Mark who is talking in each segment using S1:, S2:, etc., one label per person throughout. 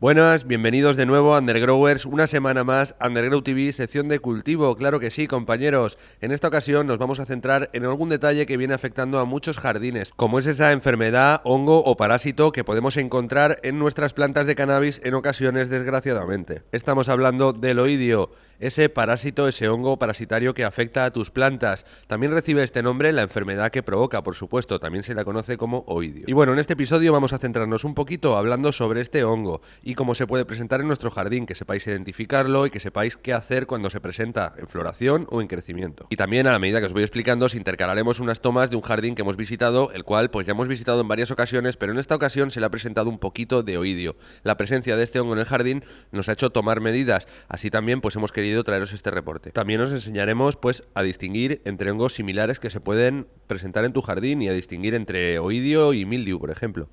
S1: Buenas, bienvenidos de nuevo a Undergrowers, una semana más, Undergrow TV, sección de cultivo, claro que sí, compañeros. En esta ocasión nos vamos a centrar en algún detalle que viene afectando a muchos jardines, como es esa enfermedad, hongo o parásito que podemos encontrar en nuestras plantas de cannabis en ocasiones, desgraciadamente. Estamos hablando del oidio, ese parásito, ese hongo parasitario que afecta a tus plantas. También recibe este nombre la enfermedad que provoca, por supuesto, también se la conoce como oidio. Y bueno, en este episodio vamos a centrarnos un poquito hablando sobre este hongo y cómo se puede presentar en nuestro jardín, que sepáis identificarlo y que sepáis qué hacer cuando se presenta en floración o en crecimiento. Y también, a la medida que os voy explicando, os intercalaremos unas tomas de un jardín que hemos visitado, el cual pues ya hemos visitado en varias ocasiones, pero en esta ocasión se le ha presentado un poquito de oidio. La presencia de este hongo en el jardín nos ha hecho tomar medidas, así también pues hemos querido traeros este reporte. También os enseñaremos pues a distinguir entre hongos similares que se pueden presentar en tu jardín y a distinguir entre oidio y mildiu, por ejemplo.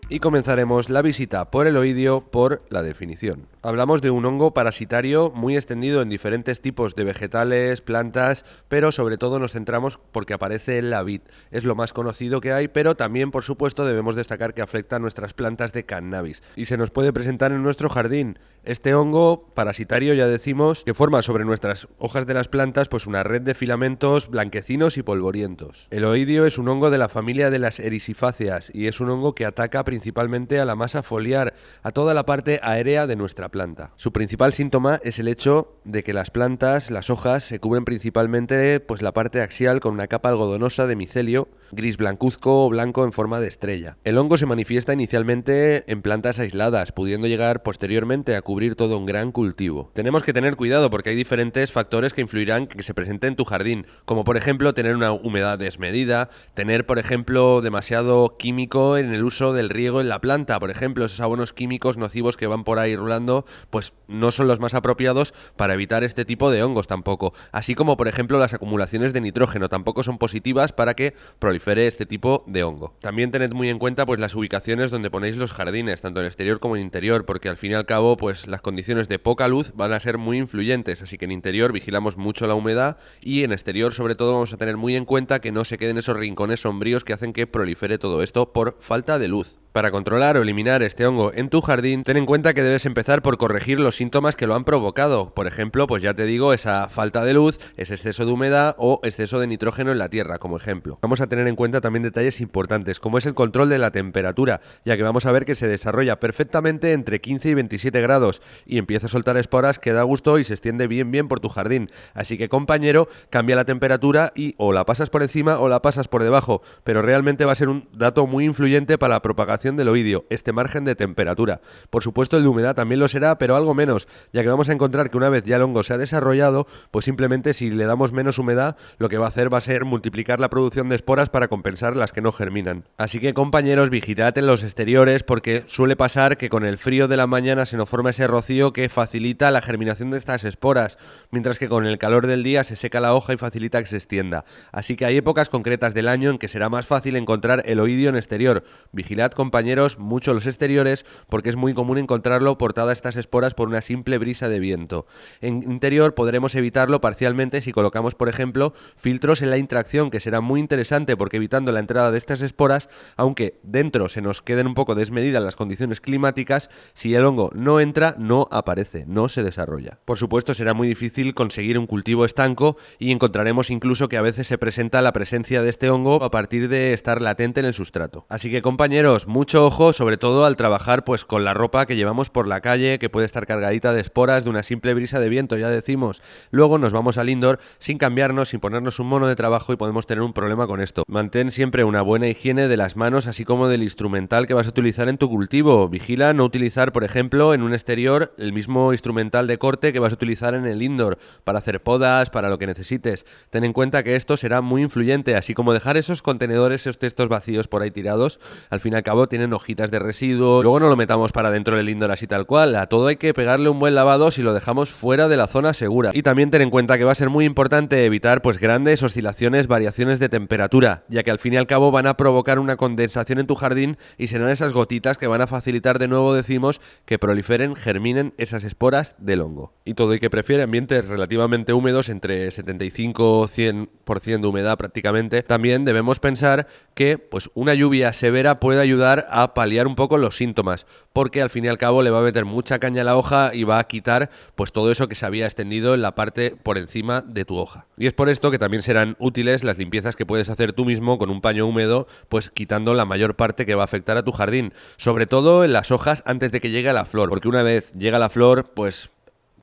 S1: Y comenzaremos la visita por el oidio por la definición. Hablamos de un hongo parasitario muy extendido en diferentes tipos de vegetales, plantas, pero sobre todo nos centramos porque aparece en la vid. Es lo más conocido que hay, pero también, por supuesto, debemos destacar que afecta a nuestras plantas de cannabis y se nos puede presentar en nuestro jardín. Este hongo parasitario, ya decimos, que forma sobre nuestras hojas de las plantas pues una red de filamentos blanquecinos y polvorientos. El oidio es un hongo de la familia de las erisifaceas y es un hongo que ataca principalmente a la masa foliar, a toda la parte aérea de nuestra planta. Su principal síntoma es el hecho de que las plantas, las hojas, se cubren principalmente pues la parte axial con una capa algodonosa de micelio, gris blancuzco o blanco en forma de estrella. El hongo se manifiesta inicialmente en plantas aisladas, pudiendo llegar posteriormente a cubrir todo un gran cultivo. Tenemos que tener cuidado porque hay diferentes factores que influirán que se presente en tu jardín, como por ejemplo tener una humedad desmedida, tener por ejemplo demasiado químico en el uso del riego en la planta, por ejemplo esos abonos químicos nocivos que van por ahí rulando, pues no son los más apropiados para evitar este tipo de hongos tampoco, así como por ejemplo las acumulaciones de nitrógeno tampoco son positivas para que prolifere este tipo de hongo. También tened muy en cuenta pues las ubicaciones donde ponéis los jardines, tanto en exterior como en interior, porque al fin y al cabo pues las condiciones de poca luz van a ser muy influyentes, así que en interior vigilamos mucho la humedad y en exterior sobre todo vamos a tener muy en cuenta que no se queden esos rincones sombríos que hacen que prolifere todo esto por falta de luz. Para controlar o eliminar este hongo en tu jardín, ten en cuenta que debes empezar por corregir los síntomas que lo han provocado. Por ejemplo, pues ya te digo, esa falta de luz, ese exceso de humedad o exceso de nitrógeno en la tierra, como ejemplo. Vamos a tener en cuenta también detalles importantes, como es el control de la temperatura, ya que vamos a ver que se desarrolla perfectamente entre 15 y 27 grados y empieza a soltar esporas que da gusto y se extiende bien por tu jardín. Así que, compañero, cambia la temperatura y o la pasas por encima o la pasas por debajo, pero realmente va a ser un dato muy influyente para la propagación del oidio, este margen de temperatura. Por supuesto el de humedad también lo será, pero algo menos, ya que vamos a encontrar que una vez ya el hongo se ha desarrollado, pues simplemente si le damos menos humedad, lo que va a hacer va a ser multiplicar la producción de esporas para compensar las que no germinan. Así que, compañeros, vigilad en los exteriores porque suele pasar que con el frío de la mañana se nos forma ese rocío que facilita la germinación de estas esporas, mientras que con el calor del día se seca la hoja y facilita que se extienda. Así que hay épocas concretas del año en que será más fácil encontrar el oidio en exterior. Vigilad, compañeros, mucho los exteriores porque es muy común encontrarlo portadas estas esporas por una simple brisa de viento. En interior podremos evitarlo parcialmente si colocamos, por ejemplo, filtros en la interacción, que será muy interesante porque evitando la entrada de estas esporas, aunque dentro se nos queden un poco desmedidas las condiciones climáticas, si el hongo no entra, no aparece, no se desarrolla. Por supuesto será muy difícil conseguir un cultivo estanco y encontraremos incluso que a veces se presenta la presencia de este hongo a partir de estar latente en el sustrato. Así que, compañeros, mucho ojo, sobre todo al trabajar pues con la ropa que llevamos por la calle, que puede estar cargadita de esporas de una simple brisa de viento, ya decimos. Luego nos vamos al indoor sin cambiarnos, sin ponernos un mono de trabajo y podemos tener un problema con esto. Mantén siempre una buena higiene de las manos, así como del instrumental que vas a utilizar en tu cultivo. Vigila no utilizar, por ejemplo, en un exterior el mismo instrumental de corte que vas a utilizar en el indoor, para hacer podas, para lo que necesites. Ten en cuenta que esto será muy influyente, así como dejar esos contenedores, esos textos vacíos por ahí tirados, al fin y al cabo te tienen hojitas de residuo. Luego no lo metamos para dentro del indoor así tal cual. A todo hay que pegarle un buen lavado si lo dejamos fuera de la zona segura. Y también ten en cuenta que va a ser muy importante evitar pues grandes oscilaciones, variaciones de temperatura, ya que al fin y al cabo van a provocar una condensación en tu jardín y serán esas gotitas que van a facilitar, de nuevo decimos, que proliferen, germinen esas esporas del hongo. Y todo y que prefiere ambientes relativamente húmedos, entre 75-100% de humedad prácticamente, también debemos pensar que pues una lluvia severa puede ayudar a paliar un poco los síntomas, porque al fin y al cabo le va a meter mucha caña a la hoja y va a quitar pues todo eso que se había extendido en la parte por encima de tu hoja. Y es por esto que también serán útiles las limpiezas que puedes hacer tú mismo con un paño húmedo, pues quitando la mayor parte que va a afectar a tu jardín, sobre todo en las hojas antes de que llegue a la flor, porque una vez llega la flor, pues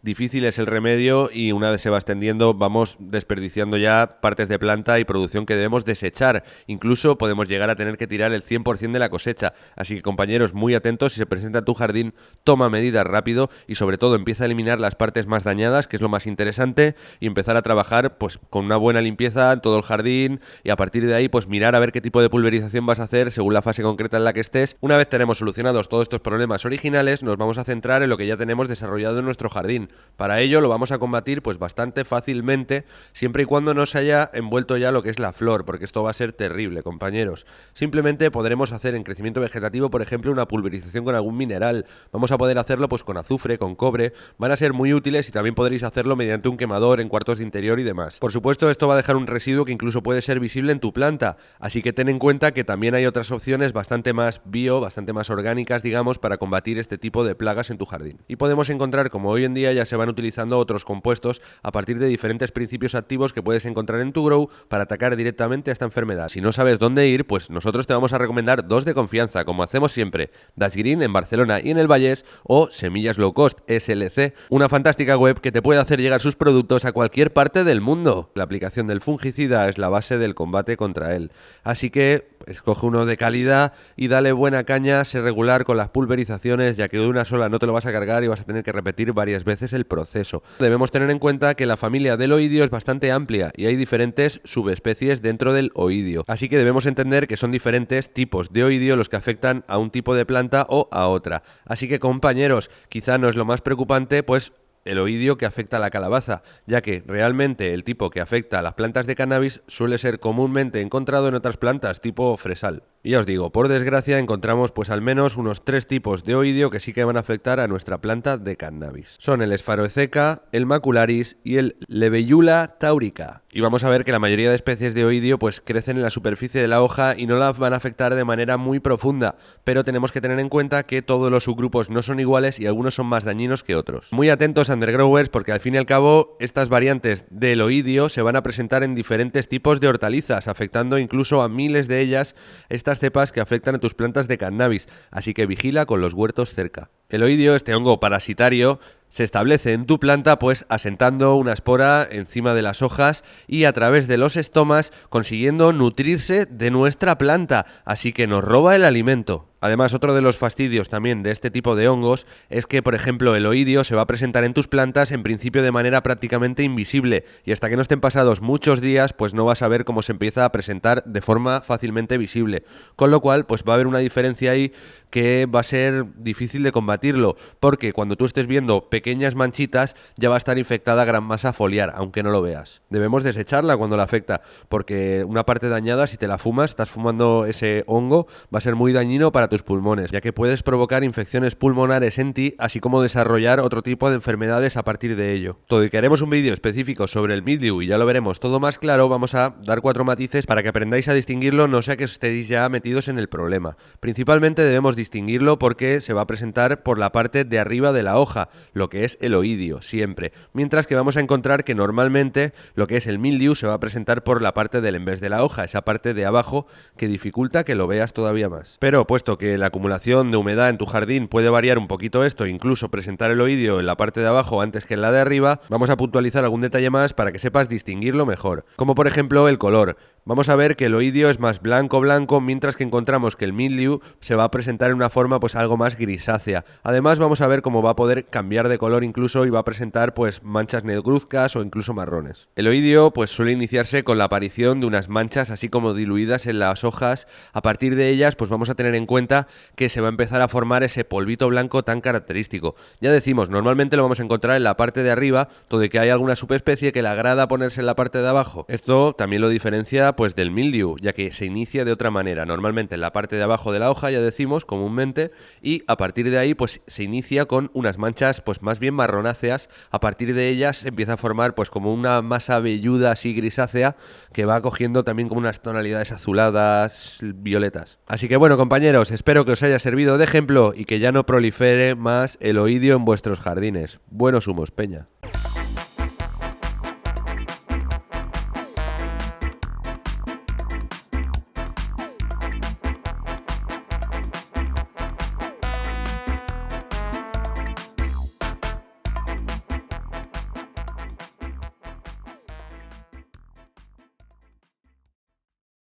S1: difícil es el remedio y una vez se va extendiendo vamos desperdiciando ya partes de planta y producción que debemos desechar. Incluso podemos llegar a tener que tirar el 100% de la cosecha. Así que compañeros, muy atentos, si se presenta en tu jardín, toma medidas rápido y sobre todo empieza a eliminar las partes más dañadas, que es lo más interesante, y empezar a trabajar pues con una buena limpieza en todo el jardín y a partir de ahí pues mirar a ver qué tipo de pulverización vas a hacer según la fase concreta en la que estés. Una vez tenemos solucionados todos estos problemas originales, nos vamos a centrar en lo que ya tenemos desarrollado en nuestro jardín. Para ello lo vamos a combatir pues bastante fácilmente, siempre y cuando no se haya envuelto ya lo que es la flor, porque esto va a ser terrible, compañeros. Simplemente podremos hacer en crecimiento vegetativo, por ejemplo, una pulverización con algún mineral. Vamos a poder hacerlo pues con azufre, con cobre. Van a ser muy útiles y también podréis hacerlo mediante un quemador en cuartos de interior y demás. Por supuesto, esto va a dejar un residuo que incluso puede ser visible en tu planta, así que ten en cuenta que también hay otras opciones bastante más bio, bastante más orgánicas, digamos, para combatir este tipo de plagas en tu jardín. Y podemos encontrar, como hoy en día ya se van utilizando otros compuestos a partir de diferentes principios activos que puedes encontrar en tu grow para atacar directamente a esta enfermedad. Si no sabes dónde ir, pues nosotros te vamos a recomendar dos de confianza, como hacemos siempre: Dash Green en Barcelona y en el Vallès, o Semillas Low Cost SLC, una fantástica web que te puede hacer llegar sus productos a cualquier parte del mundo. La aplicación del fungicida es la base del combate contra él, así que escoge uno de calidad y dale buena caña, sé regular con las pulverizaciones, ya que de una sola no te lo vas a cargar y vas a tener que repetir varias veces el proceso. Debemos tener en cuenta que la familia del oidio es bastante amplia y hay diferentes subespecies dentro del oidio, así que debemos entender que son diferentes tipos de oidio los que afectan a un tipo de planta o a otra. Así que compañeros, quizá no es lo más preocupante, pues el oidio que afecta a la calabaza, ya que realmente el tipo que afecta a las plantas de cannabis suele ser comúnmente encontrado en otras plantas tipo fresal. Y ya os digo, por desgracia encontramos pues al menos unos 3 tipos de oidio que sí que van a afectar a nuestra planta de cannabis. Son el Sphaerotheca, el Macularis y el Levellula taurica. Y vamos a ver que la mayoría de especies de oidio pues crecen en la superficie de la hoja y no las van a afectar de manera muy profunda, pero tenemos que tener en cuenta que todos los subgrupos no son iguales y algunos son más dañinos que otros. Muy atentos, undergrowers, porque al fin y al cabo estas variantes del oidio se van a presentar en diferentes tipos de hortalizas, afectando incluso a miles de ellas estas cepas que afectan a tus plantas de cannabis, así que vigila con los huertos cerca. El oidio, este hongo parasitario, se establece en tu planta pues asentando una espora encima de las hojas y a través de los estomas consiguiendo nutrirse de nuestra planta, así que nos roba el alimento. Además, otro de los fastidios también de este tipo de hongos es que, por ejemplo, el oidio se va a presentar en tus plantas en principio de manera prácticamente invisible y hasta que no estén pasados muchos días pues no vas a ver cómo se empieza a presentar de forma fácilmente visible, con lo cual pues va a haber una diferencia ahí que va a ser difícil de combatirlo, porque cuando tú estés viendo pequeñas manchitas ya va a estar infectada gran masa foliar, aunque no lo veas. Debemos desecharla cuando la afecta, porque una parte dañada, si te la fumas, estás fumando ese hongo, va a ser muy dañino para tus pulmones, ya que puedes provocar infecciones pulmonares en ti, así como desarrollar otro tipo de enfermedades a partir de ello. Todo y que haremos un vídeo específico sobre el mildew y ya lo veremos todo más claro, vamos a dar 4 matices para que aprendáis a distinguirlo, no sea que estéis ya metidos en el problema. Principalmente debemos distinguirlo porque se va a presentar por la parte de arriba de la hoja, lo que es el oidio, siempre, mientras que vamos a encontrar que normalmente lo que es el mildew se va a presentar por la parte del envés de la hoja, esa parte de abajo que dificulta que lo veas todavía más. Pero puesto que la acumulación de humedad en tu jardín puede variar un poquito esto, incluso presentar el oidio en la parte de abajo antes que en la de arriba, vamos a puntualizar algún detalle más para que sepas distinguirlo mejor, como por ejemplo el color. Vamos a ver que el oidio es más blanco, mientras que encontramos que el mildew se va a presentar en una forma pues algo más grisácea. Además vamos a ver cómo va a poder cambiar de color incluso y va a presentar pues manchas negruzcas o incluso marrones. El oidio pues suele iniciarse con la aparición de unas manchas así como diluidas en las hojas. A partir de ellas pues vamos a tener en cuenta que se va a empezar a formar ese polvito blanco tan característico. Ya decimos, normalmente lo vamos a encontrar en la parte de arriba, todo de que hay alguna subespecie que le agrada ponerse en la parte de abajo. Esto también lo diferencia pues del mildew, ya que se inicia de otra manera, normalmente en la parte de abajo de la hoja, ya decimos, comúnmente, y a partir de ahí pues se inicia con unas manchas pues más bien marronáceas. A partir de ellas se empieza a formar pues como una masa velluda así grisácea que va cogiendo también como unas tonalidades azuladas, violetas. Así que bueno, compañeros, espero que os haya servido de ejemplo y que ya no prolifere más el oidio en vuestros jardines. Buenos humos, peña.